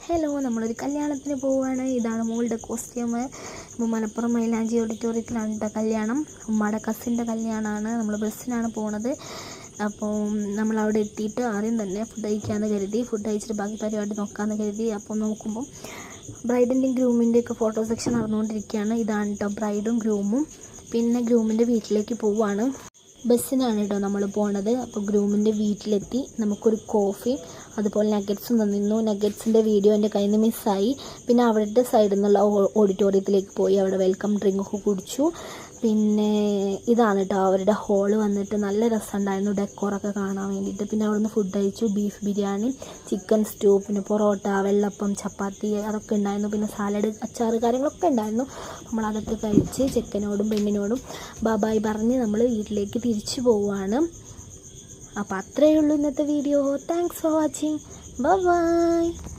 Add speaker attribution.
Speaker 1: Hello, നമ്മളൊരു കല്യാണത്തിന് പോവുകയാണ്. ഇതാണ് മോളുടെ കോസ്റ്റ്യൂം. അപ്പോൾ മലപ്പുറം മൈലാഞ്ചി ഓഡിറ്റോറിയത്തിലാണ് കേട്ടോ കല്യാണം. ഉമ്മയുടെ കസിൻ്റെ കല്യാണമാണ്. നമ്മൾ ബസ്സിനാണ് പോണത്. അപ്പോൾ നമ്മളവിടെ എത്തിയിട്ട് ആദ്യം തന്നെ ഫുഡ് കഴിക്കാമെന്ന് കരുതി. ഫുഡ് കഴിച്ചിട്ട് ബാക്കി പരിപാടി നോക്കാമെന്ന് കരുതി. അപ്പോൾ നോക്കുമ്പം ബ്രൈഡിൻ്റെയും ഗ്രൂമിൻ്റെയൊക്കെ ഫോട്ടോ സെക്ഷൻ നടന്നുകൊണ്ടിരിക്കുകയാണ്. ഇതാണ് കേട്ടോ ബ്രൈഡും ഗ്രൂമും. പിന്നെ ഗ്രൂമിൻ്റെ വീട്ടിലേക്ക് പോവുകയാണ്. ബസ്സിനാണ് കേട്ടോ നമ്മൾ പോണത്. അപ്പോൾ ഗ്രൂമിൻ്റെ വീട്ടിലെത്തി നമുക്കൊരു കോഫി അതുപോലെ നഗറ്റ്സും തന്നിരുന്നു. നഗറ്റ്സിൻ്റെ വീഡിയോ എൻ്റെ കയ്യിൽ നിന്ന് മിസ്സായി. പിന്നെ അവിടുത്തെ സൈഡിൽ നിന്നുള്ള ഓഡിറ്റോറിയത്തിലേക്ക് പോയി അവിടെ വെൽക്കം ഡ്രിങ്കൊക്കെ കുടിച്ചു. പിന്നെ ഇതാണ് കേട്ടോ അവരുടെ ഹോള് വന്നിട്ട് നല്ല രസമുണ്ടായിരുന്നു ഡെക്കോറൊക്കെ കാണാൻ വേണ്ടിയിട്ട്. പിന്നെ അവിടെ നിന്ന് ഫുഡ് കഴിച്ചു. ബീഫ് ബിരിയാണി, ചിക്കൻ സ്റ്റൂ, പിന്നെ പൊറോട്ട, വെള്ളപ്പം, ചപ്പാത്തി അതൊക്കെ ഉണ്ടായിരുന്നു. പിന്നെ സാലഡ്, അച്ചാറ് കാര്യങ്ങളൊക്കെ ഉണ്ടായിരുന്നു. നമ്മളതൊക്കെ കഴിച്ച് ചെക്കനോടും പെണ്ണിനോടും ബായ് പറഞ്ഞ് നമ്മൾ വീട്ടിലേക്ക് തിരിച്ചു പോവുകയാണ്. അപ്പോൾ അത്രയേ ഉള്ളൂ ഇന്നത്തെ video. Thanks for watching. By.